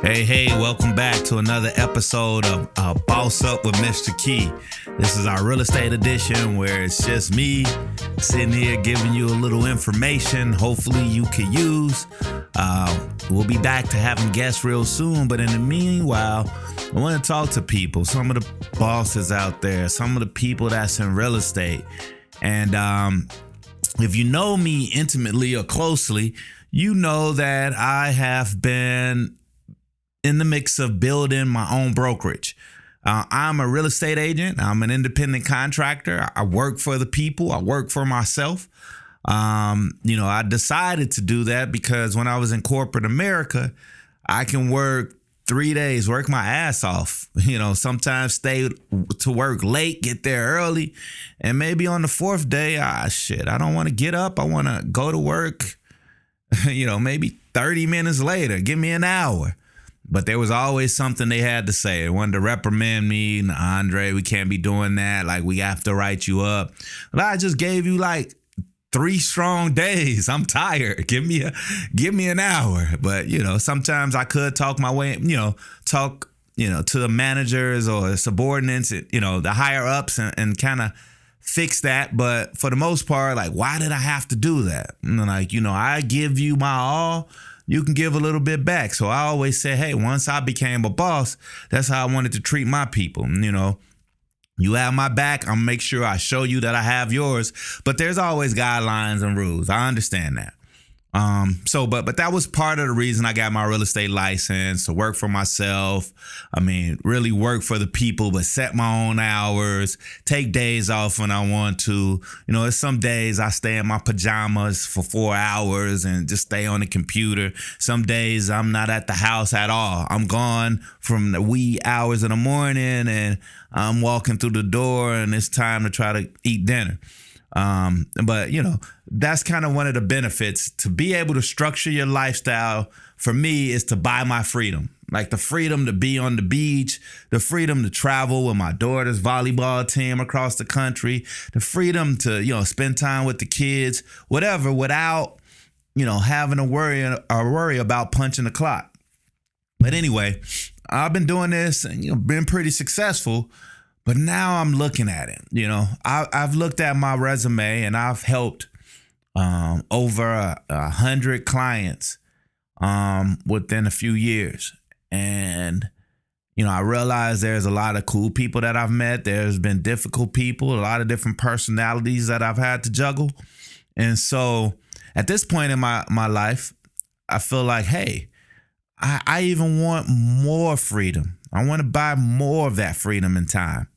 Hey, welcome back to another episode of Boss Up with Mr. Key. This is our real estate edition where it's just me sitting here giving you a little information hopefully you can use. We'll be back to having guests real soon, but in the meanwhile, I want to talk to people, some of the bosses out there, some of the people that's in real estate. And if you know me intimately or closely, you know that I have been in the mix of building my own brokerage. I'm a real estate agent. I'm an independent contractor. I work for the people. I work for myself. I decided to do that because when I was in corporate America, I can work 3 days, work my ass off, sometimes stay to work late, get there early. And maybe on the fourth day, I don't want to get up. I want to go to work, maybe 30 minutes later, give me an hour. But there was always something they had to say. They wanted to reprimand me. Andre, we can't be doing that. Like, we have to write you up. But I just gave you like 3 strong days. I'm tired. Give me an hour. But, sometimes I could talk my way, to the managers or subordinates, the higher ups and kind of fix that. But for the most part, like, why did I have to do that? I give you my all. You can give a little bit back. So I always say, hey, once I became a boss, that's how I wanted to treat my people. You have my back. I'm gonna make sure I show you that I have yours. But there's always guidelines and rules. I understand that. But that was part of the reason I got my real estate license, to work for myself. Really work for the people, but set my own hours, take days off when I want to. There's some days I stay in my pajamas for 4 hours and just stay on the computer. Some days I'm not at the house at all. I'm gone from the wee hours in the morning and I'm walking through the door and it's time to try to eat dinner. But that's kind of one of the benefits. To be able to structure your lifestyle for me is to buy my freedom, like the freedom to be on the beach, the freedom to travel with my daughter's volleyball team across the country, the freedom to, spend time with the kids, whatever, without, having to worry about punching the clock. But anyway, I've been doing this and, been pretty successful. But now I'm looking at it. I've looked at my resume and I've helped over 100 clients within a few years. And, I realize there's a lot of cool people that I've met. There's been difficult people, a lot of different personalities that I've had to juggle. And so at this point in my life, I feel like, hey, I even want more freedom. I want to buy more of that freedom and time.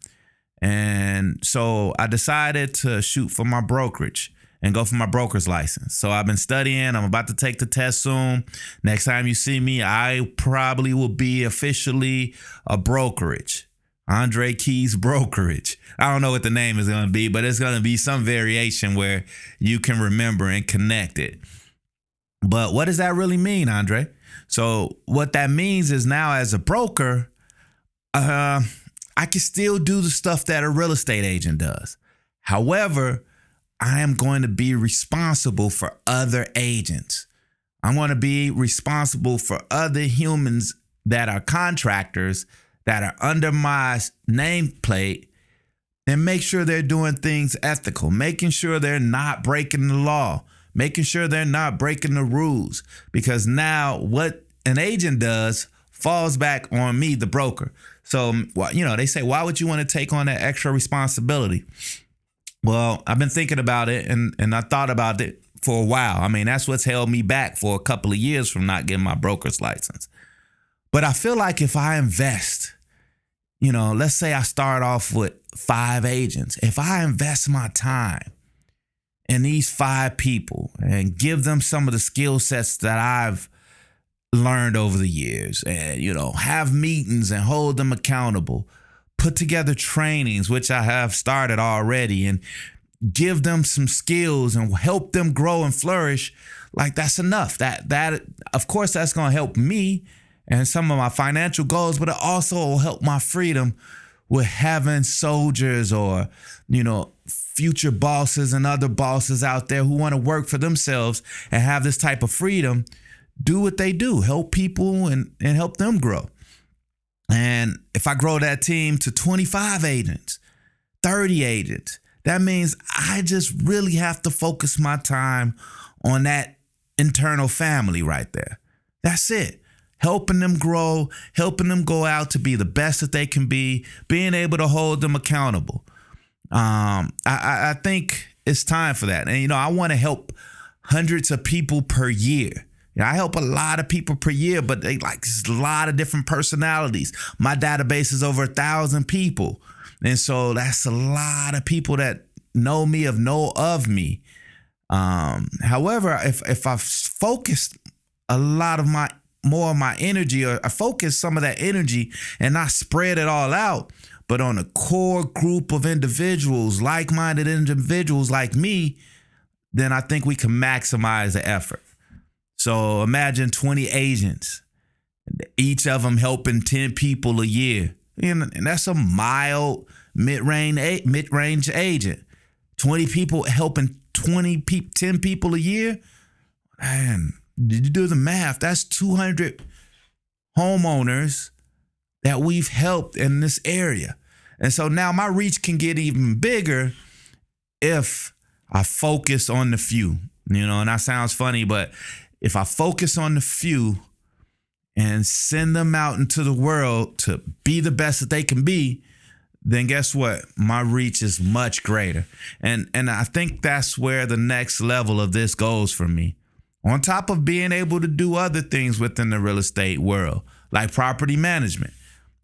And so I decided to shoot for my brokerage and go for my broker's license. So I've been studying. I'm about to take the test soon. Next time you see me, I probably will be officially a brokerage. Andre Key's Brokerage. I don't know what the name is going to be, but it's going to be some variation where you can remember and connect it. But what does that really mean, Andre? So what that means is now as a broker, I can still do the stuff that a real estate agent does. However, I am going to be responsible for other agents. I'm going to be responsible for other humans that are contractors that are under my nameplate and make sure they're doing things ethical, making sure they're not breaking the law, making sure they're not breaking the rules. Because now what an agent does falls back on me, the broker. So, they say, why would you want to take on that extra responsibility? Well, I've been thinking about it and I thought about it for a while. That's what's held me back for a couple of years from not getting my broker's license. But I feel like if I invest, let's say I start off with 5 agents. If I invest my time in these 5 people and give them some of the skill sets that I've learned over the years and, have meetings and hold them accountable, put together trainings, which I have started already, and give them some skills and help them grow and flourish, like that's enough. That of course, that's going to help me and some of my financial goals, but it also will help my freedom with having soldiers or, future bosses and other bosses out there who want to work for themselves and have this type of freedom do what they do, help people and help them grow. And if I grow that team to 25 agents, 30 agents, that means I just really have to focus my time on that internal family right there. That's it. Helping them grow, helping them go out to be the best that they can be, being able to hold them accountable. I think it's time for that. And, I want to help hundreds of people per year. I help a lot of people per year, but they like a lot of different personalities. My database is over 1,000 people. And so that's a lot of people that know of me. However, if I focused a lot of more of my energy, or I focus some of that energy and not spread it all out, but on a core group of individuals, like-minded individuals like me, then I think we can maximize the effort. So imagine 20 agents, each of them helping 10 people a year. And that's a mild mid-range agent. 20 people helping 10 people a year. Man, did you do the math? That's 200 homeowners that we've helped in this area. And so now my reach can get even bigger if I focus on the few, and that sounds funny, but if I focus on the few and send them out into the world to be the best that they can be, then guess what? My reach is much greater. And I think that's where the next level of this goes for me. On top of being able to do other things within the real estate world, like property management.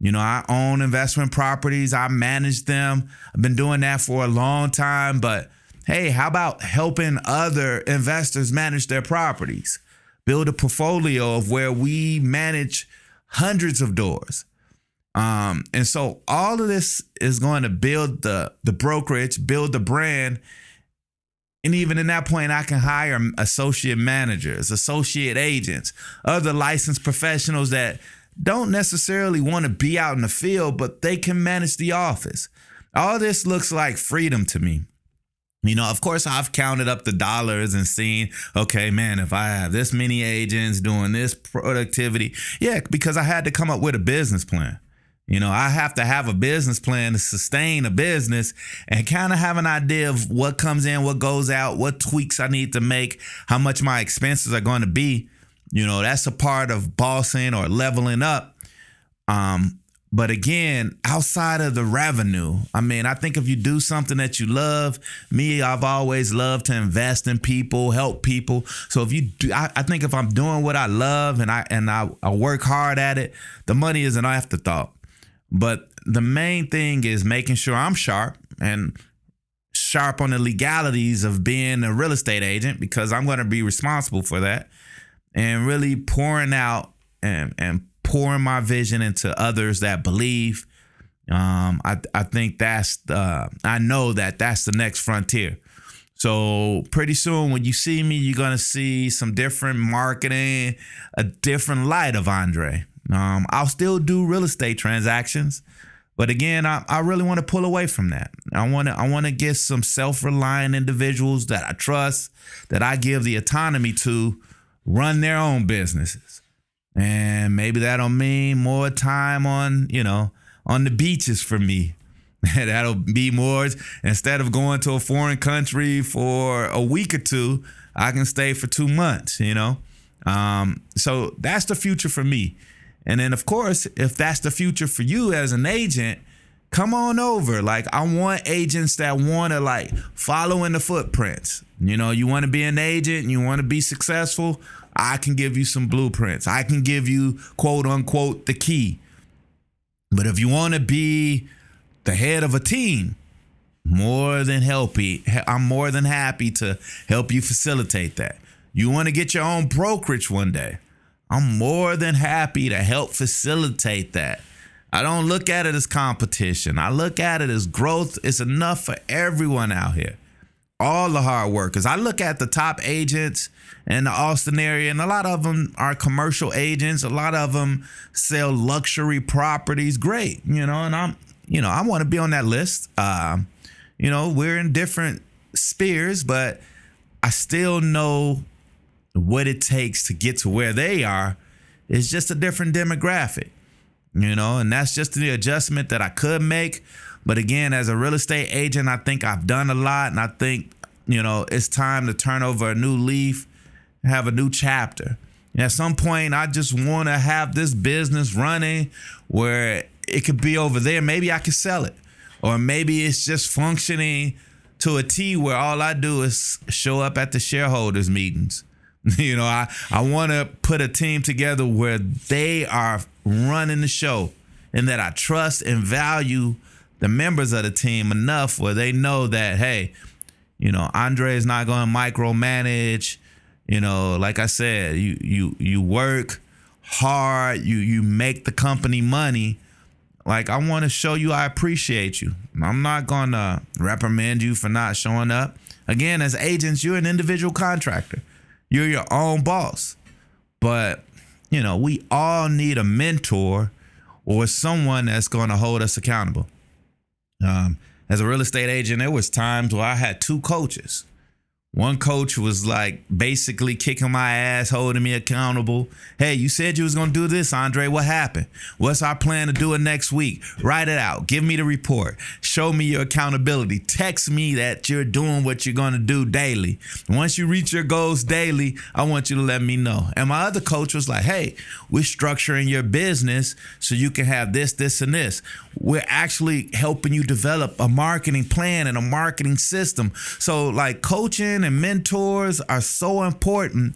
I own investment properties. I manage them. I've been doing that for a long time. But hey, how about helping other investors manage their properties? Build a portfolio of where we manage hundreds of doors. And so all of this is going to build the brokerage, build the brand. And even in that point, I can hire associate managers, associate agents, other licensed professionals that don't necessarily want to be out in the field, but they can manage the office. All this looks like freedom to me. Of course, I've counted up the dollars and seen, okay, man, if I have this many agents doing this productivity, because I had to come up with a business plan. I have to have a business plan to sustain a business and kind of have an idea of what comes in, what goes out, what tweaks I need to make, how much my expenses are going to be. That's a part of bossing or leveling up. But again, outside of the revenue, I think if you do something that you love, I've always loved to invest in people, help people. So if you do, I think if I'm doing what I love and I work hard at it, the money is an afterthought. But the main thing is making sure I'm sharp on the legalities of being a real estate agent, because I'm going to be responsible for that, and really pouring out and pouring my vision into others that believe. I think I know that's the next frontier. So pretty soon when you see me, you're going to see some different marketing, a different light of Andre. I'll still do real estate transactions, but again, I really want to pull away from that. I want to get some self-reliant individuals that I trust, that I give the autonomy to run their own businesses. And maybe that'll mean more time on the beaches for me. That'll be more, instead of going to a foreign country for a week or two, I can stay for 2 months, So that's the future for me. And then, of course, if that's the future for you as an agent, come on over. I want agents that want to follow in the footprints. You want to be an agent and you want to be successful. I can give you some blueprints. I can give you, quote unquote, the key. But if you want to be the head of a team, I'm more than happy to help you facilitate that. You want to get your own brokerage one day, I'm more than happy to help facilitate that. I don't look at it as competition. I look at it as growth. It's enough for everyone out here. All the hard workers. I look at the top agents in the Austin area, and a lot of them are commercial agents. A lot of them sell luxury properties. Great. And I want to be on that list. We're in different spheres, but I still know what it takes to get to where they are is just a different demographic, and that's just the adjustment that I could make. But again, as a real estate agent, I think I've done a lot, and I think, it's time to turn over a new leaf, have a new chapter. And at some point, I just want to have this business running where it could be over there. Maybe I could sell it, or maybe it's just functioning to a T where all I do is show up at the shareholders meetings. I want to put a team together where they are running the show, and that I trust and value the members of the team enough where they know that, hey, Andre is not going to micromanage. Like I said, you work hard, you make the company money. Like, I want to show you I appreciate you. I'm not going to reprimand you for not showing up. Again, as agents, you're an individual contractor. You're your own boss. But, we all need a mentor or someone that's going to hold us accountable. As a real estate agent, there was times where I had two coaches. One coach was like basically kicking my ass, holding me accountable. Hey, you said you was going to do this, Andre. What happened? What's our plan to do it next week? Write it out. Give me the report. Show me your accountability. Text me that you're doing what you're going to do daily. Once you reach your goals daily, I want you to let me know. And my other coach was like, hey, we're structuring your business so you can have this, this, and this. We're actually helping you develop a marketing plan and a marketing system. So like coaching and mentors are so important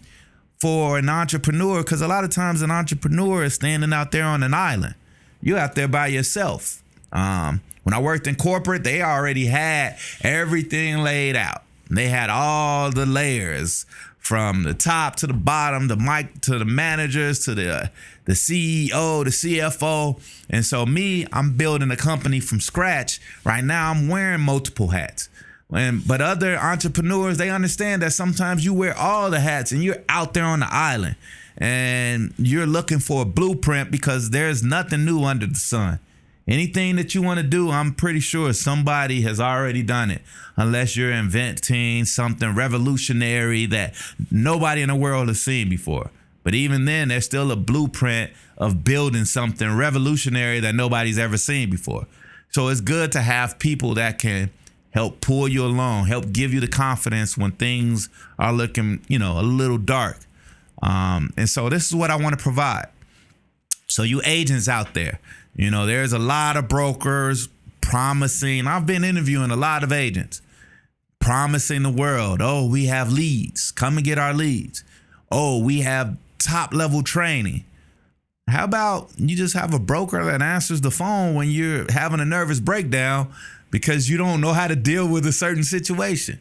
for an entrepreneur, because a lot of times an entrepreneur is standing out there on an island. You're out there by yourself. When I worked in corporate, they already had everything laid out. They had all the layers from the top to the bottom, the mic to the managers to the CEO, the CFO. And so I'm building a company from scratch. Right now, I'm wearing multiple hats. But other entrepreneurs, they understand that sometimes you wear all the hats and you're out there on the island and you're looking for a blueprint because there's nothing new under the sun. Anything that you want to do, I'm pretty sure somebody has already done it, unless you're inventing something revolutionary that nobody in the world has seen before. But even then, there's still a blueprint of building something revolutionary that nobody's ever seen before. So it's good to have people that can help pull you along, help give you the confidence when things are looking, a little dark. And so this is what I want to provide. So you agents out there, there's a lot of brokers promising. I've been interviewing a lot of agents promising the world, oh, we have leads. Come and get our leads. Oh, we have top level training. How about you just have a broker that answers the phone when you're having a nervous breakdown because you don't know how to deal with a certain situation?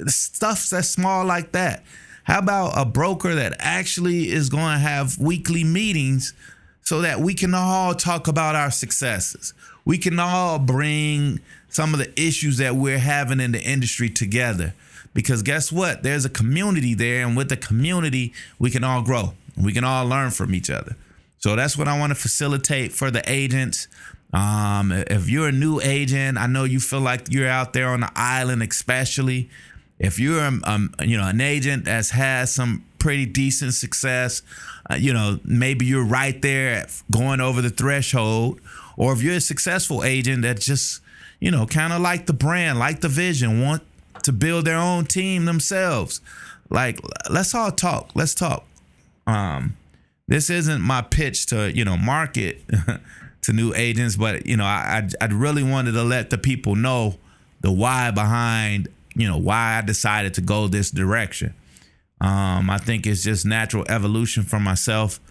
Stuff that's small like that. How about a broker that actually is going to have weekly meetings so that we can all talk about our successes? We can all bring some of the issues that we're having in the industry together. Because guess what? There's a community there, and with the community, we can all grow. We can all learn from each other. So that's what I want to facilitate for the agents. If you're a new agent, I know you feel like you're out there on the island, especially. If you're, an agent that's has some pretty decent success, maybe you're right there going over the threshold. Or if you're a successful agent that just, kind of like the brand, like the vision, want to build their own team themselves. Like, let's all talk. Let's talk. This isn't my pitch to, market to new agents, but, I really wanted to let the people know the why behind, why I decided to go this direction. I think it's just natural evolution for myself.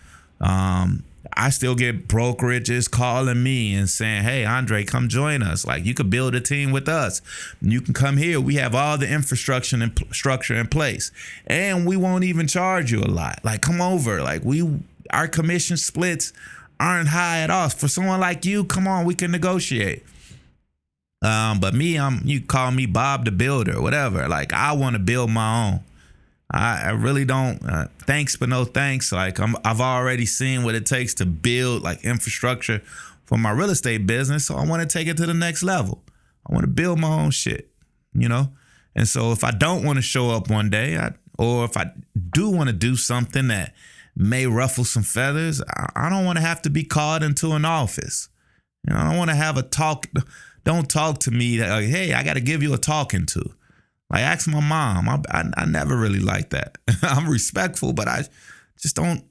I still get brokerages calling me and saying, hey, Andre, come join us. Like, you could build a team with us. You can come here. We have all the infrastructure and structure in place, and we won't even charge you a lot. Like, come over. Like, our commission splits aren't high at all. For someone like you, come on, we can negotiate. But me, you call me Bob the Builder, whatever. Like, I want to build my own. I really don't. Thanks, but no thanks. Like, I've already seen what it takes to build like infrastructure for my real estate business. So I want to take it to the next level. I want to build my own shit, And so if I don't want to show up one day, or if I do want to do something that may ruffle some feathers, I don't want to have to be called into an office. I don't want to have a talk. Don't talk to me that, like, hey, I got to give you a talking to. Like, ask my mom. I never really like that. I'm respectful, but I just don't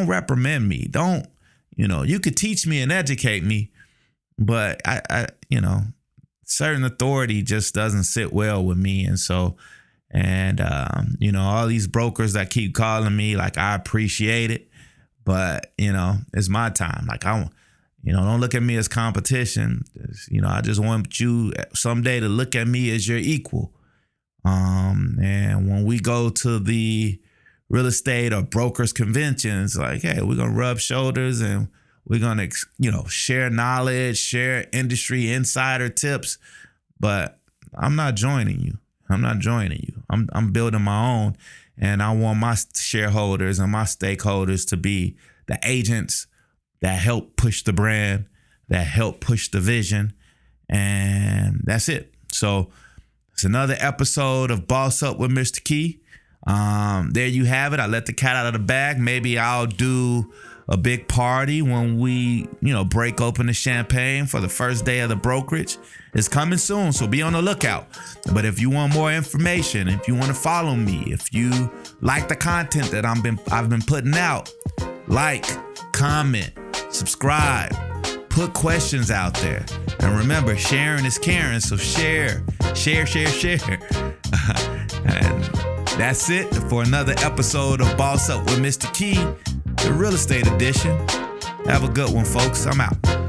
reprimand me. Don't, you could teach me and educate me, but I certain authority just doesn't sit well with me. And so, all these brokers that keep calling me, like, I appreciate it, but, it's my time. Like, don't look at me as competition. I just want you someday to look at me as your equal. And when we go to the real estate or brokers conventions, like, hey, we're going to rub shoulders and we're going to, share knowledge, share industry insider tips, but I'm not joining you. I'm building my own, and I want my shareholders and my stakeholders to be the agents that help push the brand, that help push the vision, and that's it. So it's another episode of Boss Up with Mr. Key. There you have it. I let the cat out of the bag. Maybe I'll do a big party when we, break open the champagne for the first day of the brokerage. It's coming soon, so be on the lookout. But if you want more information, if you want to follow me, if you like the content that I've been putting out, like, comment, subscribe, put questions out there. And remember, sharing is caring, so share. And that's it for another episode of Boss Up with Mr. Key, the real estate edition. Have a good one, folks. I'm out.